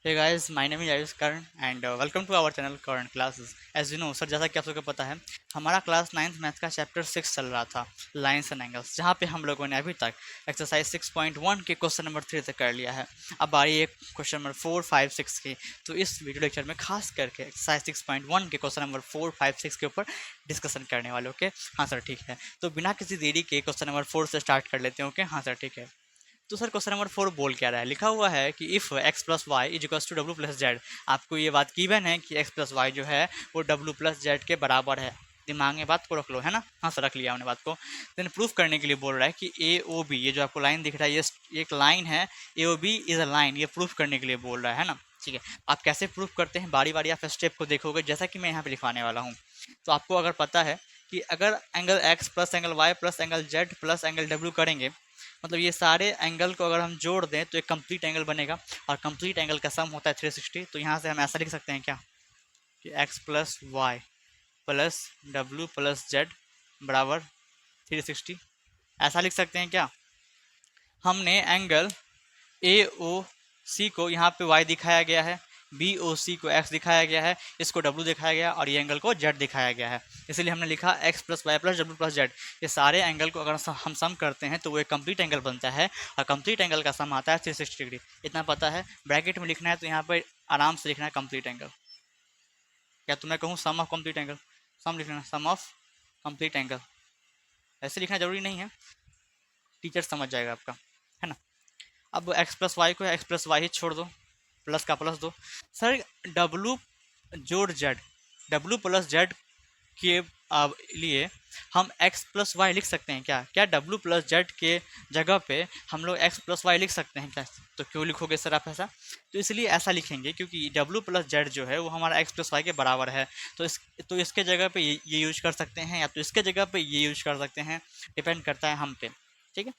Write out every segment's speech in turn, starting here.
Hey guys, my name is Ayush Karan and welcome to our channel Current Classes. As you know, sir जैसा कि आप सबको पता है हमारा क्लास 9th मैथ का चैप्टर 6 चल रहा था लाइन्स एंड एंगल्स, जहाँ पे हम लोगों ने अभी तक एक्सरसाइज 6.1 के क्वेश्चन नंबर 3 तक कर लिया है। अब बारी एक क्वेश्चन नंबर 4, 5, 6 की। तो इस वीडियो लेक्चर में खास करके एक्सरसाइज 6.1 के क्वेश्चन नंबर 4, 5, 6 के ऊपर डिस्कशन करने वाले। ओके हाँ सर ठीक है। तो बिना किसी देरी के क्वेश्चन नंबर 4 से स्टार्ट कर लेते हैं। ओके हाँ सर ठीक है। तो सर क्वेश्चन नंबर 4 बोल क्या रहा है, लिखा हुआ है कि if x plus y is equals to डब्ल्यू प्लस जेड। आपको ये बात गिवन है कि x प्लस वाई जो है वो डब्ल्यू प्लस जेड के बराबर है। दिमाग में बात को रख लो, है ना। हाँ सर रख लिया हमने बात को। देन प्रूफ करने के लिए बोल रहा है कि ए ओ बी, ये जो आपको लाइन दिख रहा है ये एक लाइन है, A O B is a line, ये प्रूफ करने के लिए बोल रहा है ना। ठीक है, आप कैसे प्रूफ करते हैं बारी बारी आप स्टेप को देखोगे, जैसा कि मैं यहाँ पे लिखवाने वाला हूँ। तो आपको अगर पता है कि अगर angle x plus angle y plus angle z plus angle w करेंगे, मतलब ये सारे एंगल को अगर हम जोड़ दें तो एक कंप्लीट एंगल बनेगा, और कंप्लीट एंगल का सम होता है 360। तो यहाँ से हम ऐसा लिख सकते हैं क्या कि x प्लस वाई प्लस डब्ल्यू प्लस जेड बराबर 360, ऐसा लिख सकते हैं क्या। हमने एंगल ए ओ सी को यहाँ पे y दिखाया गया है, बी ओ सी को x दिखाया गया है, इसको w दिखाया गया और ये एंगल को z दिखाया गया है। इसलिए हमने लिखा x प्लस वाई प्लस डब्ल्यू प्लस जेड। ये सारे एंगल को अगर हम सम करते हैं तो वो एक कंप्लीट एंगल बनता है, और कंप्लीट एंगल का सम आता है 360 डिग्री। इतना पता है। ब्रैकेट में लिखना है तो यहाँ पर आराम से लिखना है कंप्लीट एंगल। क्या तुम्हें कहूँ सम ऑफ कंप्लीट एंगल, सम लिखना, सम ऑफ कंप्लीट एंगल। ऐसे लिखना जरूरी नहीं है, टीचर समझ जाएगा आपका, है ना। अब x प्लस वाई को x प्लस वाई ही छोड़ दो, प्लस का प्लस दो। सर डब्लू जोड़ जेड, डब्लू प्लस जेड के लिए हम x प्लस वाई लिख सकते हैं क्या। क्या डब्लू प्लस जेड के जगह पे हम लोग x प्लस वाई लिख सकते हैं क्या। तो क्यों लिखोगे सर आप ऐसा। तो इसलिए ऐसा लिखेंगे क्योंकि डब्लू प्लस जेड जो है वो हमारा x प्लस वाई के बराबर है। तो इसके जगह पे ये यूज कर सकते हैं, या तो इसके जगह पे ये यूज कर सकते हैं, डिपेंड करता है हम पे। ठीक है,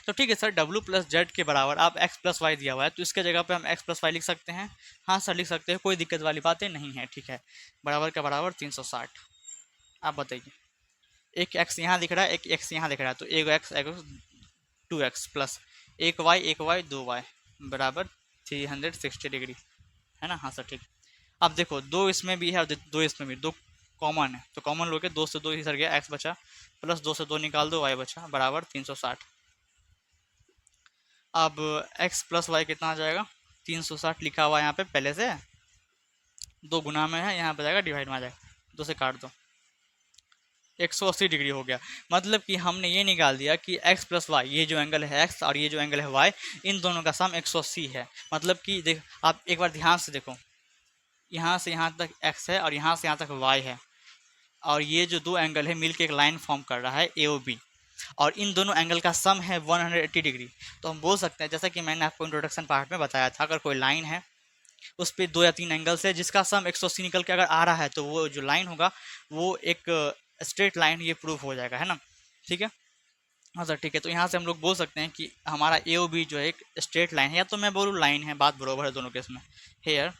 तो ठीक है सर, डब्ल्यू प्लस जेड के बराबर आप एक्स प्लस वाई दिया हुआ है तो इसके जगह पे हम एक्स प्लस वाई लिख सकते हैं। हाँ सर लिख सकते हैं, कोई दिक्कत वाली बातें नहीं है। ठीक है, बराबर का बराबर 360। आप बताइए, एक एक्स यहाँ दिख रहा है, एक एक्स यहाँ दिख रहा है, तो एक 2x प्लस एक वाई 2y बराबर 360 डिग्री, है ना। हाँ सर ठीक। अब देखो दो इसमें भी है और दो इसमें भी, दो कॉमन है तो कॉमन लोगे, दो से दो ही सर गया, एक्स बचा, प्लस दो से दो निकाल दो, वाई बचा, बराबर 360। अब x प्लस वाई कितना आ जाएगा, 360 लिखा हुआ है यहाँ पे पहले से, दो गुना में है, यहाँ पे जाएगा डिवाइड में आ जाएगा, दो से काट दो, 180 डिग्री हो गया। मतलब कि हमने ये निकाल दिया कि x प्लस वाई, ये जो एंगल है x और ये जो एंगल है y, इन दोनों का सम 180 है। मतलब कि देख आप एक बार ध्यान से देखो, यहाँ से यहाँ तक x है और यहाँ से यहाँ तक y है, और ये जो दो एंगल है मिलके एक लाइन फॉर्म कर रहा है ए ओ बी, और इन दोनों एंगल का सम है 180 डिग्री। तो हम बोल सकते हैं, जैसा कि मैंने आपको इंट्रोडक्शन पार्ट में बताया था, अगर कोई लाइन है उस पर दो या तीन एंगल्स है जिसका सम 180 निकल के अगर आ रहा है तो वो जो लाइन होगा वो एक स्ट्रेट लाइन, ये प्रूफ हो जाएगा, है ना। ठीक है, हाँ सर ठीक है। तो यहाँ से हम लोग बोल सकते हैं कि हमारा ए ओ बी जो है एक स्ट्रेट लाइन है, या तो मैं बोलूँ लाइन है, बात बरोबर है दोनों केस में। Here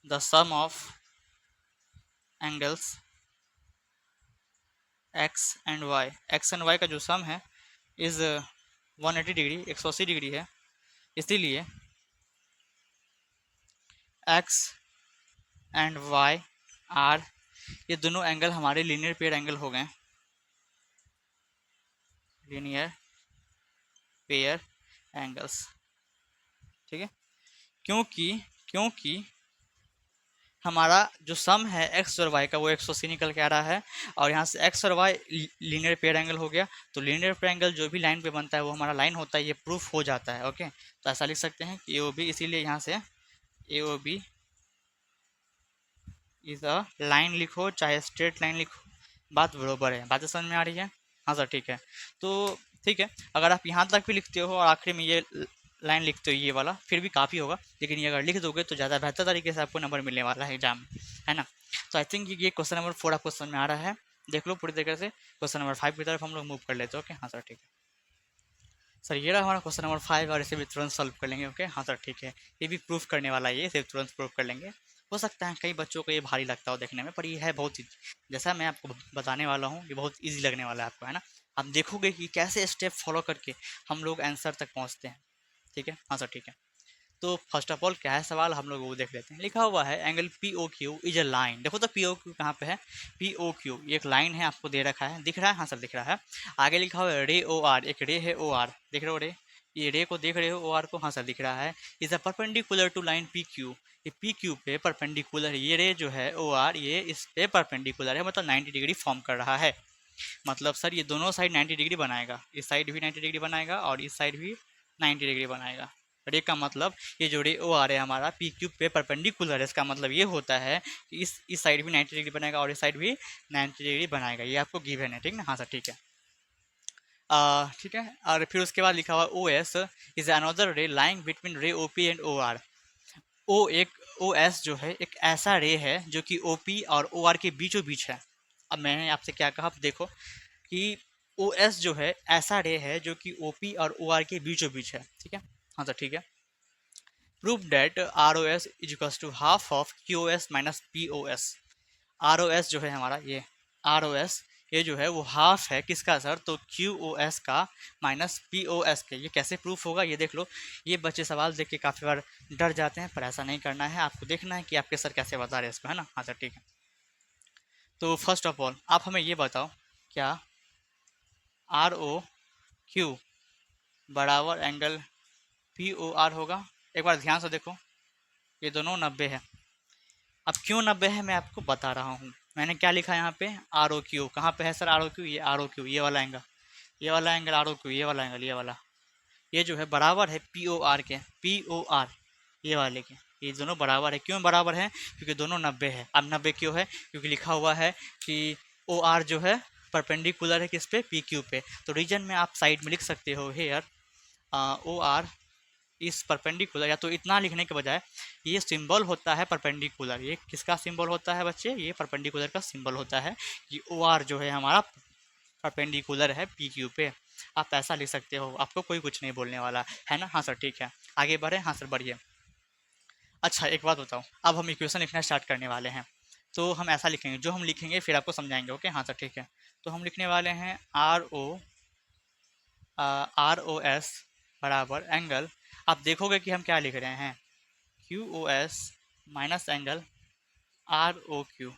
the sum of angles x and y का जो सम है इज़ 180 डिग्री, 180 डिग्री है। इसीलिए एक्स एंड वाई आर, ये दोनों एंगल हमारे लीनियर पेयर एंगल हो गए, लीनियर पेयर एंगल्स। ठीक है, क्योंकि क्योंकि हमारा जो सम है एक्स और वाई का वो 180 निकल के आ रहा है, और यहाँ से एक्स और वाई लीनियर पेयर एंगल हो गया। तो लीनियर पेयर एंगल जो भी लाइन पे बनता है वो हमारा लाइन होता है, ये प्रूफ हो जाता है। ओके, तो ऐसा लिख सकते हैं कि ए ओ बी, इसीलिए यहाँ से A O B is a line लिखो चाहे स्ट्रेट लाइन लिखो, बात बरोबर है, बातें समझ में आ रही है। हाँ सर ठीक है। तो ठीक है, अगर आप यहाँ तक भी लिखते हो और आखिरी में ये लाइन लिखते हो ये वाला, फिर भी काफ़ी होगा, लेकिन ये अगर लिख दोगे तो ज़्यादा बेहतर तरीके से आपको नंबर मिलने वाला है एग्जाम में, है ना। तो आई थिंक ये क्वेश्चन नंबर 4 आपको समझ में आ रहा है। देख लो पूरी तरीके से। क्वेश्चन नंबर 5 की तरफ हम लोग मूव कर लेते हैं। ओके हाँ सर ठीक है। सर ये रहा हमारा क्वेश्चन नंबर 5, और इसे भी तुरंत सॉल्व कर लेंगे। ओके हाँ सर ठीक है। ये भी प्रूफ करने वाला है, ये इसे तुरंत प्रूफ कर लेंगे। हो सकता है कई बच्चों को ये भारी लगता हो देखने में, पर ये है बहुत ही, जैसा मैं आपको बताने वाला हूँ, ये बहुत ईजी लगने वाला है आपको, है ना। आप देखोगे कि कैसे स्टेप फॉलो करके हम लोग आंसर तक पहुँचते हैं। ठीक है, हाँ सर ठीक है। तो फर्स्ट ऑफ ऑल क्या है सवाल, हम लोग वो देख लेते हैं। लिखा हुआ है angle P O Q is a line. देखो तो पी ओ क्यू कहाँ पे है, पी ओ क्यू ये एक लाइन है, आपको दे रखा है, दिख रहा है, हाँ सर दिख रहा है। आगे लिखा हुआ है रे ओ आर, एक रे है ओ आर, देख रहे हो रे, ये रे को देख रहे हो, ओ आर को, हाँ सर दिख रहा है। Is a perpendicular to line P Q, ये पी क्यू पे परपेंडिकुलर, ये रे जो है ओ आर ये इस पे परपेंडिकुलर है, मतलब 90 डिग्री फॉर्म कर रहा है। मतलब सर ये दोनों साइड 90 डिग्री बनाएगा, इस साइड भी 90 डिग्री बनाएगा और इस साइड भी 90 डिग्री बनाएगा। रे का मतलब ये जो रे ओ आ रहा है हमारा पी क्यूब पे परपेंडिकुलर है, इसका मतलब ये होता है कि इस साइड भी 90 डिग्री बनाएगा और इस साइड भी 90 डिग्री बनाएगा। ये आपको गिवन है, ठीक ना, हाँ सर ठीक है। ठीक है, और फिर उसके बाद लिखा हुआ O S is another ray lying between ray O P and O R. O एक ओ एस जो है एक ऐसा रे है जो कि ओ पी और ओ आर के बीचों बीच है। अब मैंने आपसे क्या कहा, आप देखो कि ओ एस जो है ऐसा रे है जो कि ओ पी और ओ आर के बीचों बीच है, ठीक है, हाँ सर ठीक है। Prove that R O S is equals to half of Q O S minus P O S. R O S जो है हमारा ये आर ओ एस ये जो है वो हाफ है किसका सर, तो क्यू ओ एस का माइनस पी ओ एस के। ये कैसे प्रूफ होगा ये देख लो। ये बच्चे सवाल देख के काफ़ी बार डर जाते हैं, पर ऐसा नहीं करना है, आपको देखना है कि आपके सर कैसे बता रहे हैं इसको, है ना, हाँ सर ठीक है। तो फर्स्ट ऑफ ऑल आप हमें ये बताओ, क्या आर ओ क्यू बराबर एंगल पी ओ आर होगा? एक बार ध्यान से देखो, ये दोनों 90 है। अब क्यों 90 है मैं आपको बता रहा हूँ। मैंने क्या लिखा है यहाँ पे, आर ओ क्यू कहाँ पे है सर, आर ओ क्यू ये आर ओ क्यू ये वाला एंगल, ये वाला एंगल आर ओ क्यू ये वाला एंगल, ये वाला ये जो है बराबर है पी ओ आर के, पी ओ आर ये वाले के, ये दोनों बराबर है। क्यों बराबर है, क्योंकि दोनों 90 है। अब 90 क्यों है, क्योंकि लिखा हुआ है कि ओ आर जो है परपेंडिकुलर है किस पे, पी क्यू पे। तो रीजन में आप साइड में लिख सकते हो हेयर ओ आर इस परपेंडिकुलर, या तो इतना लिखने के बजाय ये सिंबल होता है परपेंडिकुलर। ये किसका सिंबल होता है बच्चे, ये परपेंडिकुलर का सिंबल होता है कि ओ आर जो है हमारा परपेंडिकुलर है पी क्यू पे। आप ऐसा लिख सकते हो, आपको कोई कुछ नहीं बोलने वाला है ना, हाँ सर ठीक है। आगे बढ़े, हाँ सर बढ़िए। अच्छा एक बात बताओ, अब हम इक्वेशन लिखना स्टार्ट करने वाले हैं। तो हम ऐसा लिखेंगे, जो हम लिखेंगे फिर आपको समझाएंगे, ओके हाँ सर ठीक है। तो हम लिखने वाले हैं आर ओ एस बराबर एंगल, आप देखोगे कि हम क्या लिख रहे हैं, Q O S minus angle R O Q.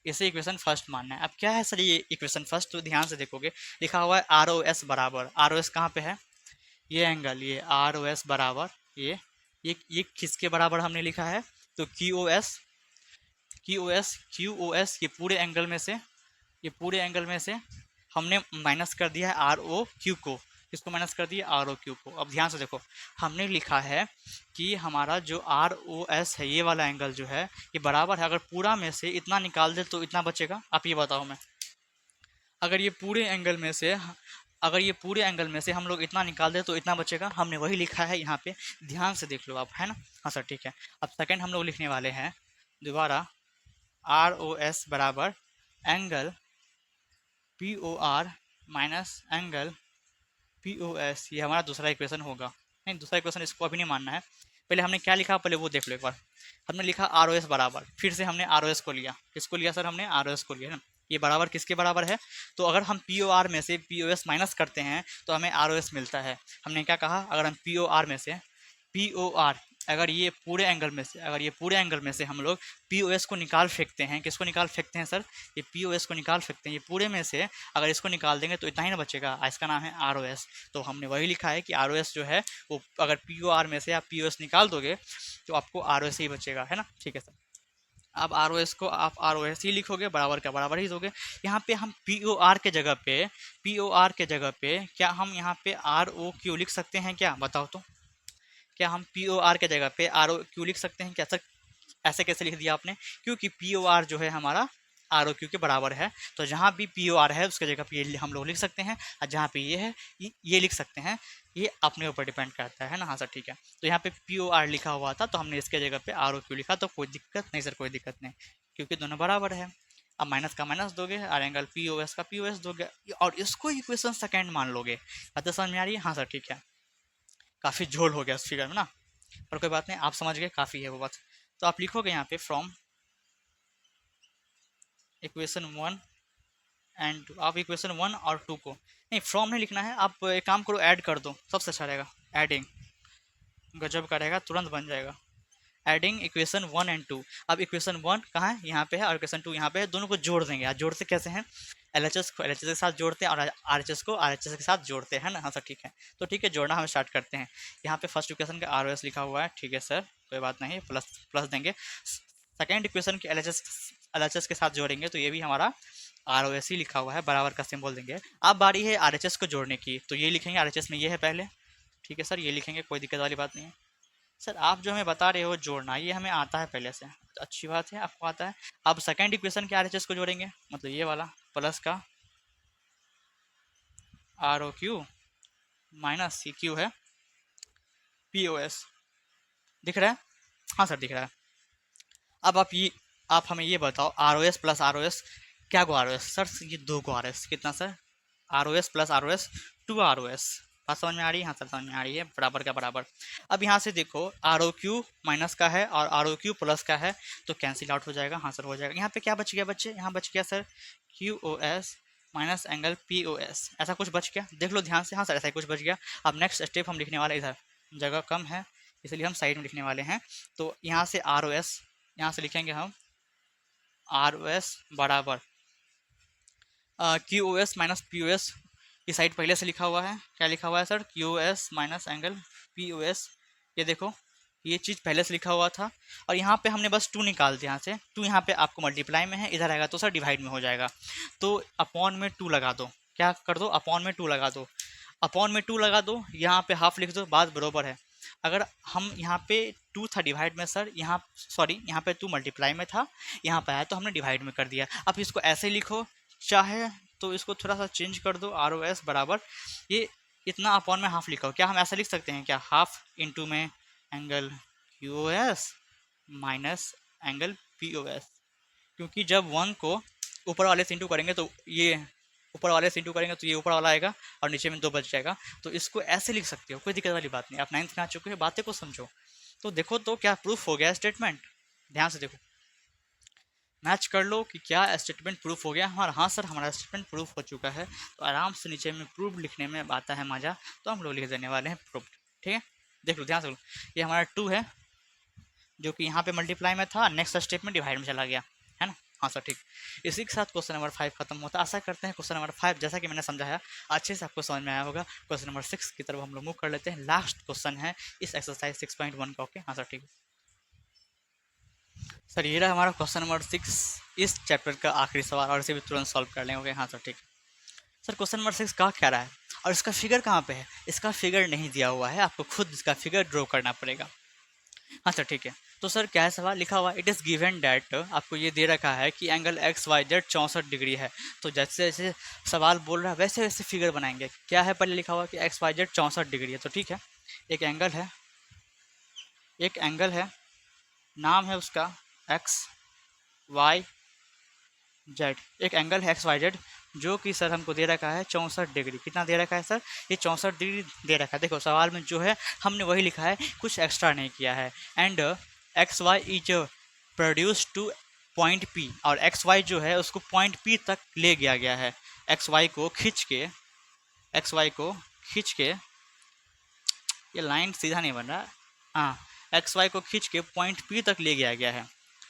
इसे इक्वेशन फर्स्ट मानना है। अब क्या है सर ये इक्वेशन फर्स्ट, तो ध्यान से देखोगे लिखा हुआ है आर ओ एस बराबर, आर ओ एस कहाँ पे है, ये एंगल, ये आर ओ एस बराबर ये किसके बराबर हमने लिखा है, तो क्यू ओ एस ये पूरे एंगल में से, ये पूरे एंगल में से हमने माइनस कर दिया है आर ओ क्यू को। किसको माइनस कर दिया, आर ओ क्यू को। अब ध्यान से देखो, हमने लिखा है कि हमारा जो आर ओ एस है ये वाला एंगल जो है ये बराबर है, अगर पूरा में से इतना निकाल दे तो इतना बचेगा। आप ये बताओ मैं, अगर ये पूरे एंगल में से अगर ये पूरे एंगल में से हम लोग इतना निकाल दे तो इतना बचेगा। हमने वही लिखा है यहाँ पे, ध्यान से देख लो आप, है ना, हाँ सर ठीक है। अब सेकंड हम लोग लिखने वाले हैं दोबारा आर ओ एस बराबर angle P O R minus angle P O S, ये हमारा दूसरा इक्वेशन होगा। नहीं, दूसरा इक्वेशन इसको अभी नहीं मानना है, पहले हमने क्या लिखा पहले वो देख लो एक बार। हमने लिखा आर ओ एस बराबर, फिर से हमने आर ओ एस को लिया, किसको लिया सर, हमने आर ओ एस को लिया ना। ये बराबर किसके बराबर है, तो अगर हम पी ओ आर में से पी ओ एस माइनस करते हैं तो हमें आर ओ एस मिलता है। हमने क्या कहा, अगर हम पी ओ आर में से पी ओ आर अगर ये पूरे एंगल में से हम लोग पी ओ एस को निकाल फेंकते हैं, किसको निकाल फेंकते हैं सर, ये पी ओ एस को निकाल फेंकते हैं, ये पूरे में से अगर इसको निकाल देंगे तो इतना ही ना बचेगा, इसका नाम है आर ओ एस। तो हमने वही लिखा है कि आर ओ एस जो है वो अगर पी ओ आर में से आप पी ओ एस निकाल दोगे तो आपको आर ओ एस ही बचेगा, है ना, ठीक है सर। अब आर ओ एस को आप आर ओ एस ही लिखोगे, बराबर का बराबर ही दोगे। यहाँ पे हम पी ओ आर के जगह पे क्या हम यहाँ पे आर ओ क्यू लिख सकते हैं क्या, बताओ तो। क्या हम पी ओ आर के जगह पे आर ओ क्यू लिख सकते हैं क्या सर, ऐसे कैसे लिख दिया आपने, क्योंकि पी ओ आर जो है हमारा आर ओ क्यू के बराबर है। तो जहाँ भी पी ओ आर है उसके जगह पे ये हम लोग लिख सकते हैं, और जहाँ पे ये है ये लिख सकते हैं। ये अपने ऊपर डिपेंड करता है ना, हाँ सर ठीक है। तो यहाँ पे पी ओ आर लिखा हुआ था तो हमने इसके जगह पे आर ओ क्यू लिखा, तो कोई दिक्कत नहीं सर, कोई दिक्कत नहीं, क्योंकि दोनों बराबर है। अब माइनस का माइनस दोगे और एंगल पी ओ एस का पी ओ एस दोगे, और इसको इक्वेशन सेकेंड मान लोगे। बात समझ में आ रही है, हाँ सर ठीक है। काफ़ी झोल हो गया इस फिगर में ना, पर कोई बात नहीं, आप समझ गए, काफ़ी है वो बात। तो आप लिखोगे यहाँ पे from equation one and two, आप इक्वेशन वन और टू को, नहीं फ्रॉम नहीं लिखना है, आप एक काम करो ऐड कर दो, सबसे अच्छा रहेगा एडिंग। गजब का रहेगा, तुरंत बन जाएगा। Adding equation 1 and 2। अब इक्वेशन 1 कहाँ है, यहाँ पे है, और इक्वेशन 2 यहाँ पे है। दोनों को जोड़ देंगे। आज जोड़ते कैसे हैं, एलएचएस को एलएचएस के साथ जोड़ते हैं और आरएचएस को आरएचएस के साथ जोड़ते हैं ना। हाँ सर ठीक है, तो ठीक है, जोड़ना हम स्टार्ट करते हैं। यहाँ पे फर्स्ट इक्वेशन का आरओएस लिखा हुआ है, ठीक है सर, कोई बात नहीं, प्लस प्लस देंगे। सेकेंड इक्वेशन के एलएचएस के साथ जोड़ेंगे तो ये भी हमारा आरओएस ही लिखा हुआ है, बराबर का सिंबल देंगे। अब बारी है आरएचएस को जोड़ने की, तो ये लिखेंगे आरएचएस में ये है पहले, ठीक है सर, ये लिखेंगे, कोई दिक्कत वाली बात नहीं है। सर आप जो हमें बता रहे हो जोड़ना, ये हमें आता है पहले से, तो अच्छी बात है, आपको आता है। अब सेकंड इक्वेशन के आरएचएस को जोड़ेंगे, मतलब ये वाला प्लस का R O Q minus C Q है पी ओ एस, दिख रहा है? हाँ सर दिख रहा है। अब आप हमें ये बताओ, R O S plus R O S क्या को आर ओ एस? सर ये दो को आर ओ एस, कितना sir? R O S plus R O S 2 R O S. बात समझ में आ रही है? हाँ सर समझ में आ रही है, बराबर का बराबर। अब यहाँ से देखो, आर ओ क्यू माइनस का है और आर ओ क्यू प्लस का है, तो कैंसिल आउट हो जाएगा। हाँ सर हो जाएगा। यहाँ पे क्या बच गया बच्चे? यहाँ बच गया sir Q O S minus angle P O S, ऐसा कुछ बच गया, देख लो ध्यान से। हाँ सर ऐसा ही कुछ बच गया। अब नेक्स्ट स्टेप हम लिखने वाले, इधर जगह कम है इसलिए हम साइड में लिखने वाले हैं। तो यहाँ से आर ओ एस, यहाँ से लिखेंगे हम आर ओ एस बराबर Q O S minus P O S. ये साइड पहले से लिखा हुआ है, क्या लिखा हुआ है sir? Q O S minus angle P O S. ये देखो ये चीज़ पहले से लिखा हुआ था, और यहाँ पे हमने बस 2 निकाल दिया। यहाँ से 2 यहाँ पे आपको मल्टीप्लाई में है, इधर आएगा तो सर डिवाइड में हो जाएगा। तो अपॉन में 2 लगा दो, क्या कर दो? अपॉन में 2 लगा दो, अपॉन में 2 लगा दो, यहाँ पे हाफ लिख दो, बात बरोबर है। अगर हम यहाँ पे 2 था डिवाइड में सर, यहाँ सॉरी यहाँ पे 2 मल्टीप्लाई में था, यहाँ पे आया तो हमने डिवाइड में कर दिया। अब इसको ऐसे लिखो, चाहे तो इसको थोड़ा सा चेंज कर दो, आर ओ एस बराबर ये इतना अपॉन में हाफ लिखा हो। क्या हम ऐसा लिख सकते हैं क्या? हाफ इंटू में angle Q O S minus angle P O S, क्योंकि जब 1 को ऊपर वाले से इंटू करेंगे तो ये ऊपर वाले से इंटू करेंगे तो ये ऊपर वाला आएगा और नीचे में 2 बच जाएगा। तो इसको ऐसे लिख सकते हो, कोई दिक्कत वाली बात नहीं। आप 9th में आ चुके हो, बातें को समझो। तो देखो तो क्या प्रूफ हो गया स्टेटमेंट? ध्यान से देखो, मैच कर लो कि क्या स्टेटमेंट प्रूफ हो गया हमारा। हाँ सर हमारा स्टेटमेंट प्रूफ हो चुका है। तो आराम से नीचे में प्रूफ लिखने में आता है मज़ा, तो हम लोग लिख देने वाले हैं प्रूफ, ठीक है। देख लो ध्यान से, ये हमारा 2 है जो कि यहाँ पे मल्टीप्लाई में था, नेक्स्ट स्टेप में डिवाइड में चला गया, है ना। हाँ सर ठीक। इसी के साथ क्वेश्चन नंबर 5 खत्म होता है। आशा करते हैं क्वेश्चन नंबर 5 जैसा कि मैंने समझाया अच्छे से आपको समझ में आया होगा। क्वेश्चन नंबर 6 की तरफ हम लोग मूव कर लेते हैं। लास्ट क्वेश्चन है इस एक्सरसाइज 6.1 का। ओके हाँ सर ठीक। सर ये रहा हमारा क्वेश्चन नंबर 6, इस चैप्टर का आखिरी सवाल, और इसे भी तुरंत सॉल्व कर लेंगे। हाँ सर ठीक। सर क्वेश्चन नंबर 6 का क्या रहा है और इसका फिगर कहाँ पे है? इसका फिगर नहीं दिया हुआ है, आपको खुद इसका फिगर ड्रॉ करना पड़ेगा। हाँ सर ठीक है। तो सर क्या है सवाल लिखा हुआ? इट इज़ गिवन डैट, आपको ये दे रखा है कि angle X Y Z 64 degree है। तो जैसे जैसे सवाल बोल रहा है वैसे वैसे फिगर बनाएंगे। क्या है पहले लिखा हुआ कि एक्स वाई जेड 64 डिग्री है, तो ठीक है। एक एंगल है, एक एंगल है, नाम है उसका एक्स वाई जेड। एक एंगल है एक्स वाई जेड जो कि सर हमको दे रखा है 64 डिग्री। कितना दे रखा है सर? ये 64 डिग्री दे रखा है। देखो सवाल में जो है हमने वही लिखा है, कुछ एक्स्ट्रा नहीं किया है। And X Y is produce to point P, और एक्स वाई जो है उसको पॉइंट पी तक ले गया है। एक्स वाई को खींच के, एक्स वाई को खींच के, ये लाइन सीधा नहीं बन रहा, हाँ, एक्स वाई को खींच के पॉइंट पी तक ले गया है।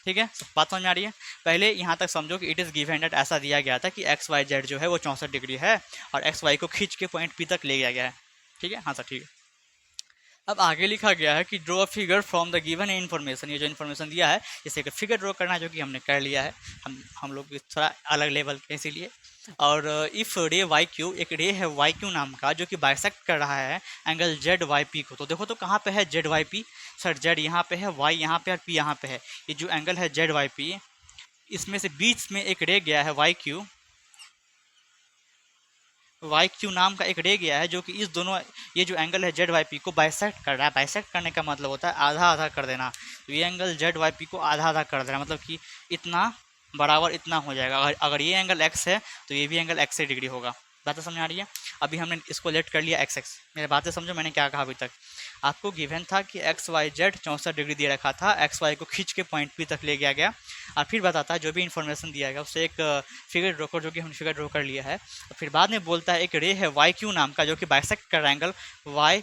ठीक है, बात समझ में आ रही है? पहले यहाँ तक समझो कि इट इज़ गिवन दैट ऐसा दिया गया था कि एक्स वाई जेड जो है वो 64 डिग्री है और एक्स वाई को खींच के पॉइंट पी तक ले गया है। ठीक है, हाँ सर ठीक है। अब आगे लिखा गया है कि draw a figure from the given information. ये जो इन्फॉर्मेशन दिया है इसे एक फिगर ड्रॉ करना है, जो कि हमने कर लिया है। हम लोग थोड़ा अलग लेवल के इसीलिए। और इफ़ रे वाई क्यू, एक रे है वाई क्यू नाम का जो कि बाइसेक्ट कर रहा है एंगल जेड वाई पी को। तो देखो तो कहाँ पे है Z Y P? Sir Z यहाँ पे है, वाई यहाँ पे और पी यहाँ पे है। ये जो एंगल है जेड वाई पी, इसमें से बीच में एक रे गया है वाई क्यू नाम का एक रे गया है जो कि इस दोनों, ये जो एंगल है जेड वाई पी को बाइसेक्ट कर रहा है। बाइसेक्ट करने का मतलब होता है आधा आधा कर देना। तो ये एंगल जेड वाई पी को आधा आधा कर देना, मतलब कि इतना बराबर इतना हो जाएगा। अगर ये एंगल एक्स है तो ये भी एंगल एक्स डिग्री होगा। बातें समझ आ रही है? अभी हमने इसको लेट कर लिया एक्स एक्स। मेरे बातें समझो, मैंने क्या कहा अभी तक। आपको गिवन था कि एक्स वाई जेड 64 डिग्री दे रखा था, एक्स वाई को खींच के पॉइंट पी तक ले गया और फिर बताता है जो भी इन्फॉर्मेशन दिया गया उससे एक फिगर ड्रॉ कर, जो कि हमने फिगर ड्रॉ कर लिया है। और फिर बाद में बोलता है एक रे है वाई क्यू नाम का जो कि बाइसेक्ट कर रहा है angle Y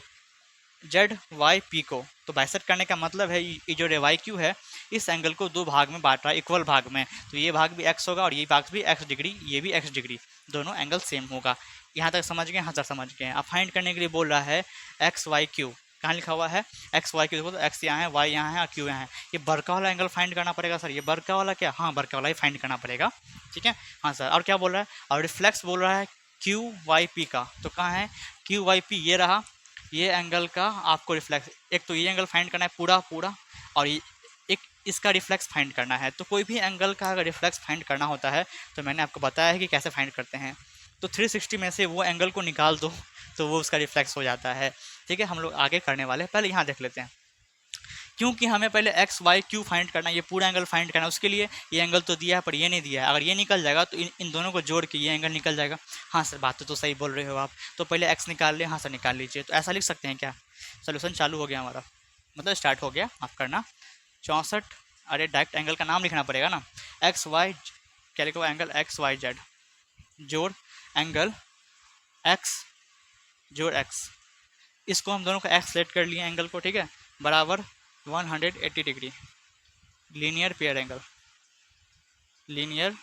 Z Y P को। तो बाइसेक्ट करने का मतलब है ये जो वाई क्यू है इस एंगल को दो भाग में बांट रहा है, इक्वल भाग में। तो ये भाग भी एक्स होगा और ये भाग भी एक्स डिग्री, ये भी एक्स डिग्री, दोनों एंगल सेम होगा। यहाँ तक समझ गए? हाँ सर समझ गए। अब फाइंड करने के लिए बोल रहा है एक्स वाई क्यू, कहाँ लिखा हुआ है एक्स वाई क्यू, देखो तो एक्स यहाँ है, वाई यहाँ है और क्यू यहाँ है। ये बड़का वाला एंगल फाइंड करना पड़ेगा सर। ये बड़का वाला क्या? हाँ बड़का वाला ही फाइंड करना पड़ेगा, ठीक है। हाँ सर। और क्या बोल रहा है? और रिफ्लेक्स बोल रहा है क्यू वाई पी का। तो कहाँ है क्यू वाई पी? ये रहा, ये एंगल का आपको रिफ्लेक्स, एक तो ये एंगल फाइंड करना है पूरा पूरा, और एक इसका रिफ्लेक्स फाइंड करना है। तो कोई भी एंगल का अगर रिफ्लेक्स फाइंड करना होता है तो मैंने आपको बताया है कि कैसे फाइंड करते हैं। तो 360 में से वो एंगल को निकाल दो तो वो उसका रिफ्लेक्स हो जाता है, ठीक है। हम लोग आगे करने वाले हैं, पहले यहाँ देख लेते हैं। क्योंकि हमें पहले एक्स वाई क्यू फाइंड करना है, ये पूरा एंगल फाइंड करना है। उसके लिए ये एंगल तो दिया है पर ये नहीं दिया है। अगर ये निकल जाएगा तो इन दोनों को जोड़ के ये एंगल निकल जाएगा। हाँ सर बात तो सही बोल रहे हो आप। तो पहले एक्स निकाल लें। हाँ सर निकाल लीजिए। तो ऐसा लिख सकते हैं क्या? सोल्यूशन चालू हो गया हमारा, मतलब स्टार्ट हो गया। आप करना 64, अरे डायरेक्ट एंगल का नाम लिखना पड़ेगा ना। एक्स वाई, क्या लिखो? एंगल एक्स वाई जेड जोड़ एंगल एक्स जोड़ एक्स। इसको हम दोनों को एक्स सेलेक्ट कर लिए एंगल को, ठीक है, बराबर 180 degree linear pair angle, linear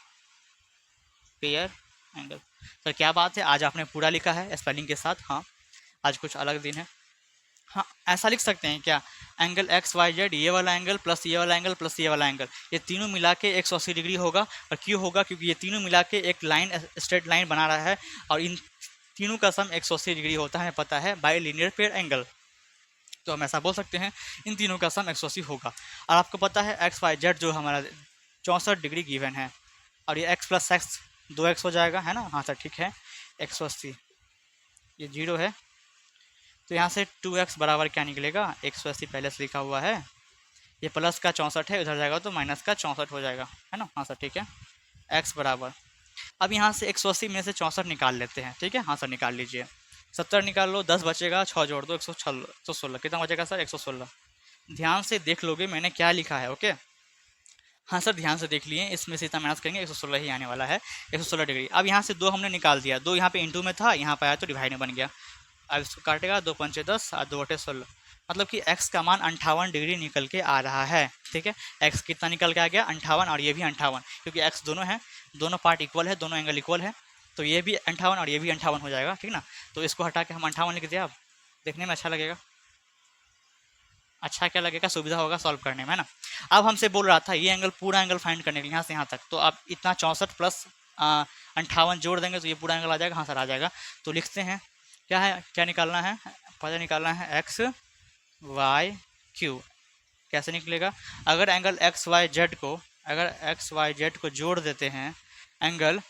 pair angle. Sir क्या बात है, आज आपने पूरा लिखा है स्पेलिंग के साथ। हाँ आज कुछ अलग दिन है। हाँ ऐसा लिख सकते हैं क्या? एंगल एक्स वाई जेड, ये वाला एंगल प्लस ये वाला एंगल प्लस ये वाला एंगल, ये तीनों मिला के 180 डिग्री होगा। और क्यों होगा? क्योंकि ये तीनों मिला के एक लाइन, स्ट्रेट लाइन बना रहा है और इन तीनों का सम 180 डिग्री होता है, पता है, बाय लीनियर पेयर एंगल। तो हम ऐसा बोल सकते हैं इन तीनों का सम 180 होगा। और आपको पता है एक्स वाई जेड जो हमारा 64 डिग्री गिवन है, और ये एक्स प्लस एक्स 2x हो जाएगा, है ना। हाँ सर ठीक है। 180 ये 0 है, तो यहाँ से 2x बराबर क्या निकलेगा? 180 पहले से लिखा हुआ है, ये प्लस का 64 है, उधर जाएगा तो माइनस का 64 हो जाएगा, है ना। हाँ सर ठीक है। x बराबर, अब यहाँ से 180 में से 64 निकाल लेते हैं, ठीक है। हाँ सर निकाल लीजिए। 70 निकाल लो, 10 बचेगा, 6 जोड़ दो, 116, कितना बचेगा सर? 116। ध्यान से देख लोगे मैंने क्या लिखा है, ओके। हाँ सर ध्यान से देख लिए, इसमें से इतना माइनस करेंगे 116 ही आने वाला है, 116 डिग्री। अब यहाँ से 2 हमने निकाल दिया, 2 यहाँ पे इंटू में था, यहाँ पे आया तो डिवाइड में बन गया। अब इसको काटेगा, 2 पंचे 10 और 2 बटे 16, मतलब कि x का मान 58 डिग्री निकल के आ रहा है, ठीक है। x कितना निकल के आ गया? 58, और ये भी 58, क्योंकि x दोनों है, दोनों पार्ट इक्वल है, दोनों एंगल इक्वल है, तो ये भी 58 और ये भी 58 हो जाएगा, ठीक ना। तो इसको हटा के हम 58 लिख दिया। अब देखने में अच्छा लगेगा, अच्छा क्या लगेगा? सुविधा होगा सॉल्व करने में, है ना। अब हमसे बोल रहा था ये एंगल, पूरा एंगल फाइंड करने के लिए यहाँ से यहाँ तक, तो आप इतना 64 प्लस 58 जोड़ देंगे तो ये पूरा एंगल आ जाएगा। हाँ सर आ जाएगा। तो लिखते हैं क्या है, क्या निकालना है? पहले निकालना है एक्स वाई क्यू। कैसे निकलेगा? अगर एंगल एक्स वाई जेड को, अगर एक्स वाई जेड को जोड़ देते हैं, एंगल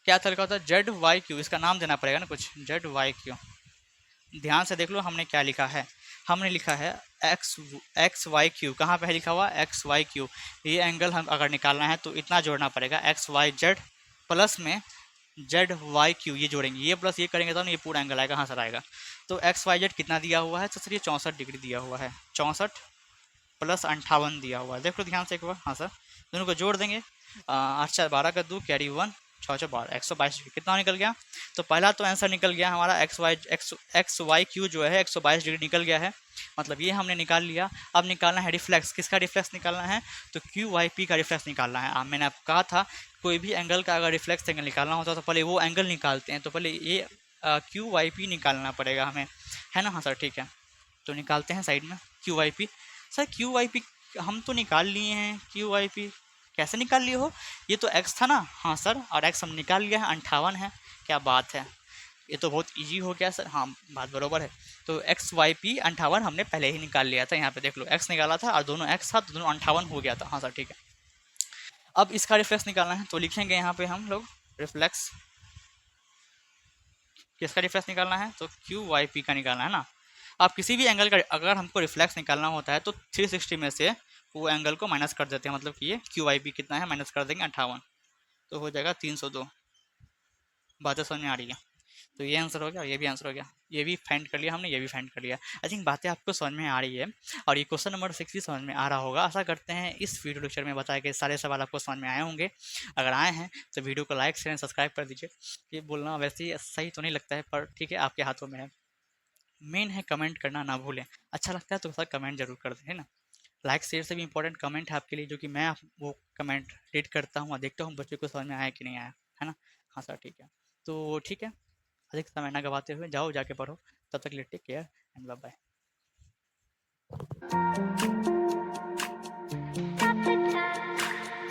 क्या तरीका होता है? जेड वाई क्यू, इसका नाम देना पड़ेगा ना कुछ, जेड वाई क्यू। ध्यान से देख लो हमने क्या लिखा है। हमने लिखा है एक्स वाई क्यू, कहाँ पे है लिखा हुआ? X Y Q. ये एंगल हम अगर निकालना है तो इतना जोड़ना पड़ेगा, एक्स वाई जेड प्लस में जेड वाई क्यू, ये जोड़ेंगे, ये प्लस ये करेंगे तो ये पूरा एंगल आएगा। हाँ सर आएगा। तो एक्स वाई जेड कितना दिया हुआ है? तो सर ये 64 डिग्री दिया हुआ है, 64 प्लस 58 दिया हुआ है। देख लो ध्यान से एक बार। हाँ सर दोनों को जोड़ देंगे, 8 4 12 का 2 कैरी 1, 6 6 12, 122 डिग्री कितना निकल गया? तो पहला तो आंसर निकल गया हमारा एक्स वाई क्यू जो है 122 डिग्री निकल गया है, मतलब ये हमने निकाल लिया। अब निकालना है रिफ्लेक्स, किसका रिफ्लेक्स निकालना है? तो क्यू वाई पी का रिफ्लेक्स निकालना है। अब मैंने आपको कहा था कोई भी एंगल का अगर रिफ्लेक्स एंगल निकालना होता तो पहले वो एंगल निकालते हैं, तो पहले ये क्यू वाई पी निकालना पड़ेगा हमें, है ना। हाँ सर ठीक है। तो निकालते हैं साइड में Q Y P. Sir Q Y P हम तो निकाल लिए हैं, क्यू वाई पी कैसे निकाल लिए हो? ये तो एक्स था ना। हाँ सर, और एक्स हम निकाल लिया है, 58 है। क्या बात है, ये तो बहुत इजी हो गया सर। हाँ बात बरोबर है। तो एक्स वाई पी 58 हमने पहले ही निकाल लिया था, यहाँ पे देख लो एक्स निकाला था और दोनों एक्स था तो दोनों 58 हो गया था। हाँ सर ठीक है। अब इसका रिफ्लेक्स निकालना है तो लिखेंगे यहाँ पे हम लोग रिफ्लेक्स, किसका रिफ्लेक्स निकालना है? तो क्यू वाई पी का निकालना है ना। आप किसी भी एंगल का अगर हमको रिफ्लेक्स निकालना होता है तो 360 में से वो एंगल को माइनस कर देते हैं, मतलब कि ये क्यू वाई पी कितना है माइनस कर देंगे 58, तो हो जाएगा 302। बातें समझ में आ रही है? तो ये आंसर हो गया और ये भी आंसर हो गया, ये भी फाइंड कर लिया हमने, ये भी फाइंड कर लिया। आई थिंक बातें आपको समझ में आ रही है और ये क्वेश्चन नंबर 6 भी समझ में आ रहा होगा। आशा करते हैं इस वीडियो लेक्चर में बताए गए सारे सवाल आपको समझ में आए होंगे। अगर आए हैं तो वीडियो को लाइक शेयर सब्सक्राइब कर दीजिए। ये बोलना वैसे ही सही तो नहीं लगता है पर ठीक है, आपके हाथों में है। मेन है कमेंट करना ना भूलें। अच्छा लगता है तो सर कमेंट जरूर कर दें, है ना। लाइक शेयर से भी इंपॉर्टेंट कमेंट है आपके लिए, जो कि मैं वो कमेंट रीड करता हूँ और देखता हूँ बच्चों को समझ में आया कि नहीं आया, है ना। हाँ सर ठीक है। तो ठीक है, अधिक समय ना गवाते हुए जाओ जाके पढ़ो। तब तक लिए take care and bye bye.